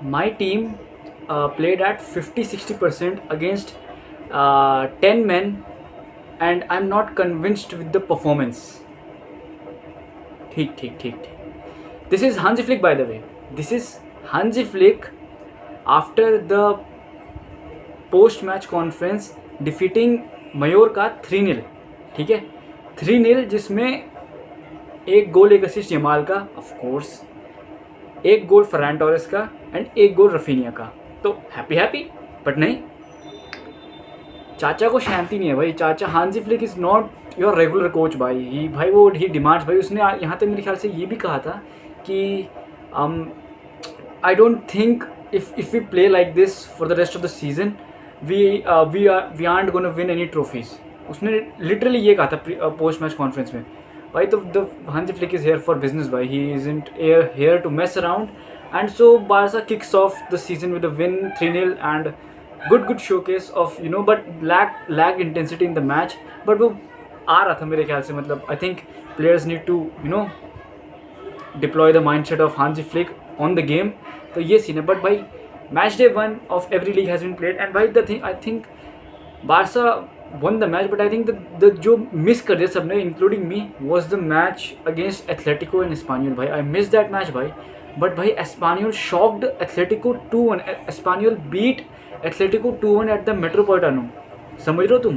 My team played at 50-60% against 10 men, and I'm not convinced with the performance. ठीक ठीक ठीक ठीक. This is Hansi Flick, by the way. This is Hansi Flick after the post-match conference defeating Mallorca 3-0. ठीक है, 3-0, जिसमें एक गोल एक assist Yamal का, ऑफ कोर्स एक गोल फरहान टोरेस का एंड एक गोल रफीनिया का. तो हैप्पी हैप्पी, बट नहीं, चाचा को शांति नहीं है भाई. चाचा हांजी flick is not your regular coach भाई. ही डिमांड्स भाई. उसने यहाँ तक मेरे ख्याल से ये भी कहा था कि I don't think if we play like this for the rest of the season we aren't gonna win any trophies. उसने लिटरली ये कहा था पोस्ट मैच कॉन्फ्रेंस में. भाई तो the Hansi Flick is here for business भाई. He isn't here to mess around. And so Barca kicks off the season with a win 3-0 and good showcase of but lack intensity in the match. But वो आ रहा था मेरे ख्याल से. मतलब I think players need to deploy the mindset of Hansi Flick on the game. तो ये scene है. But भाई match day 1 of every league has been played and भाई the thing I think Barca won the match, but I think the जो miss कर दिया सबने including me was the match against Atletico and Espanyol. भाई I missed that match भाई. But भाई Espanyol shocked Atletico 2-1. Espanyol beat Atletico 2-1 at the Metropolitano. समझ रहे हो तुम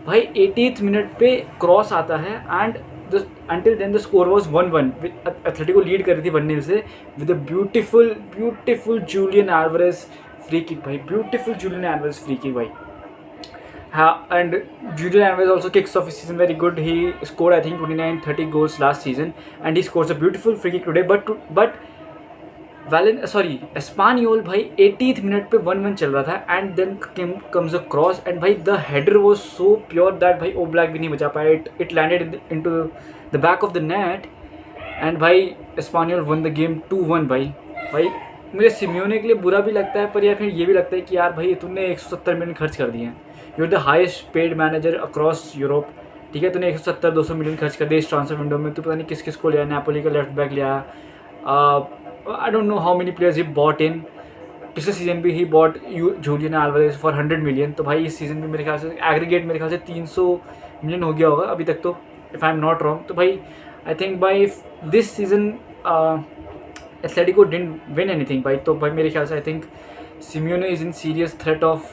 भाई. 80th मिनट पे क्रॉस आता है and until then the score was 1-1. Atletico lead कर रही थी 1-0 से with a beautiful Julian Alvarez free kick भाई. Beautiful Julian Alvarez free kick भाई. And Julian Alvarez also kicks off his season very good. He scored I think 29-30 goals last season and he scores a beautiful free kick today. But Espanyol भाई 80th minute पे 1-1 चल रहा था and then comes a cross and भाई the header was so pure that भाई Oblak भी नहीं बचा पाया. It landed into the back of the net and भाई Espanyol won the game 2-1 भाई मुझे सिमियोने के लिए बुरा भी लगता है पर यार फिर ये भी लगता है कि यार भाई तूने 170 मिलियन खर्च कर दिए हैं. You are the highest paid manager across Europe. ठीक है, तूने 170-200 मिलियन खर्च कर दिए इस ट्रांसफर विंडो में. तू पता नहीं किस किस को लिया. नेपोली का लेफ्ट बैक लिया. I don't know how many players he bought in. पिछले सीजन भी he bought Julian Alvarez for 100 million. तो भाई इस सीजन में मेरे ख्याल से एग्रीगेट मेरे ख्याल से 300 मिलियन हो गया होगा अभी तक तो, if I am not wrong. तो भाई I think by this season Atletico didn't win anything भाई. तो भाई मेरे ख्याल से I think Simeone is in serious threat of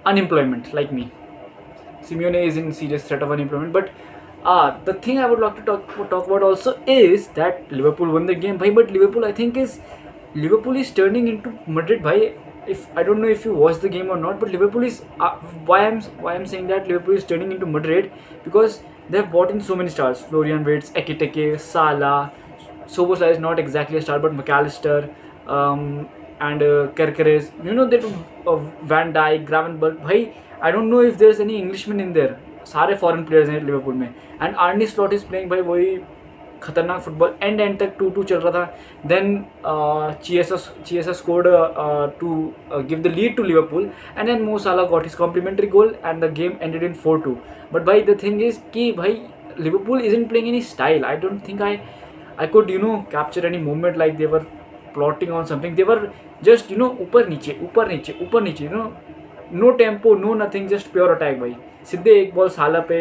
unemployment like me. Simeone is in serious threat of unemployment. But the thing I would like to talk about also is that Liverpool won the game, bhai. But Liverpool, I think, Liverpool is turning into Madrid, bhai. If I don't know if you watched the game or not, but Liverpool is why I'm saying that Liverpool is turning into Madrid because they have bought in so many stars: Florian Wirtz, Ekitike, Salah. Szoboszlai is not exactly a star, but McAllister. And Kerkeres, that Van Dijk, Gravenberch. भाई I don't know if there's any Englishman in there. सारे foreign players हैं Liverpool में. And Arnie slot is playing भाई वही खतरनाक football. And तक 2-2 चल रहा था. Then Chiesa scored to give the lead to Liverpool and then Mo Salah got his complimentary goal and the game ended in 4-2. But भाई the thing is कि भाई Liverpool isn't playing any style. I don't think I could capture any moment like they were plotting on something. They were just ऊपर नीचे no tempo no nothing, just pure attack भाई. सीधे एक ball साला पे,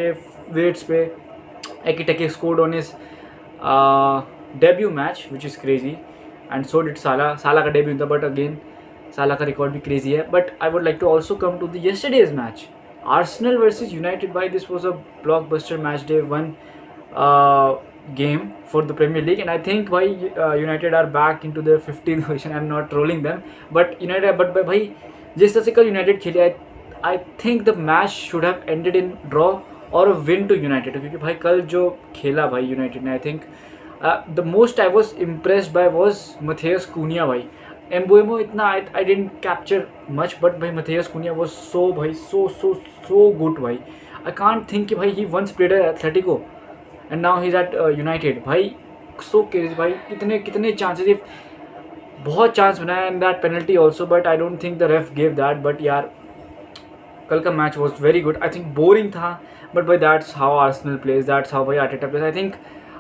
weights पे. Ekitike scored on his debut match which is crazy and so did Salah का debut था but again Salah का रिकॉर्ड भी crazy है. But I would like to also come to the yesterday's match, Arsenal versus United. By this was a blockbuster match day 1 game for the Premier League and I think why United are back into their 15th position. I'm not trolling them but भाई जिस तरह से कल United खेले, I think the match should have ended in draw or a win to United. क्योंकि भाई कल जो खेला भाई United ने, I think the most I was impressed by was Matheus Cunha भाई. Mbeumo इतना I didn't capture much but भाई Matheus Cunha was so good भाई. I can't think कि भाई he once played at Atletico and now he's at United. भाई so crazy भाई. कितने chances थे, बहुत चांस बनाया and that penalty also but I don't think the ref gave that. But यार कल का match was very good. I think boring था बट भाई that's how Arsenal plays, that's how भाई Arteta plays. I think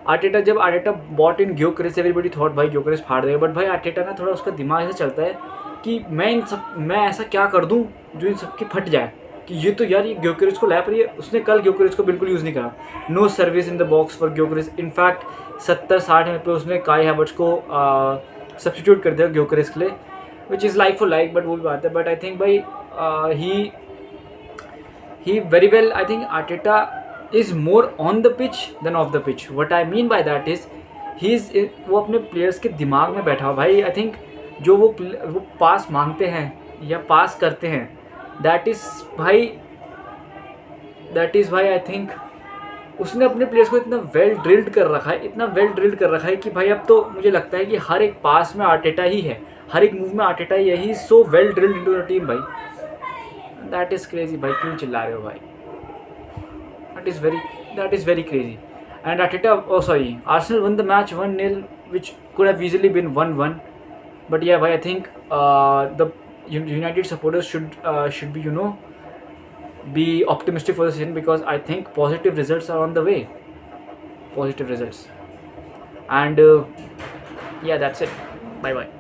Arteta जब Arteta bought in Gyokeres, everybody thought भाई Gyokeres फाड़ देगा, बट भाई आर्टेटा ना थोड़ा उसका दिमाग ऐसे चलता है कि मैं ऐसा क्या कर दूं जो इन सबकी फट जाए, कि ये तो यार ये ग्योकरेस को लाया, पर ये उसने कल ग्योकरेस को बिल्कुल यूज़ नहीं करा। No service in the box for Gyokeres. In fact 70-60 minute पे उसने काई हैवर्ट्स को सब्सटीट्यूट कर दिया ग्योकरेस के लिए, which is like for like, but वो भी बात है। बट आई थिंक भाई he very well, I think Arteta is more on the pitch than off the pitch. What I mean by that is वो अपने प्लेयर्स के दिमाग में बैठा हुआ भाई। आई थिंक जो वो पास मांगते हैं या पास करते हैं, दैट इज़ भाई आई थिंक उसने अपने प्लेयर्स को इतना वेल ड्रिल्ड कर रखा है, इतना वेल ड्रिल्ड कर रखा है कि भाई अब तो मुझे लगता है कि हर एक पास में आर्टेटा ही है, हर एक मूव में आर्टेटा ही है। He so well drilled into the team भाई, दैट इज़ क्रेजी भाई। क्यों चिल्ला रहे हो भाई? That is very crazy. And Arteta, oh sorry, Arsenal won the match 1-0, which could have easily been 1-1. But yeah, I think the United supporters should be, be optimistic for the season, because I think positive results are on the way. Positive results. And yeah, that's it. Bye bye.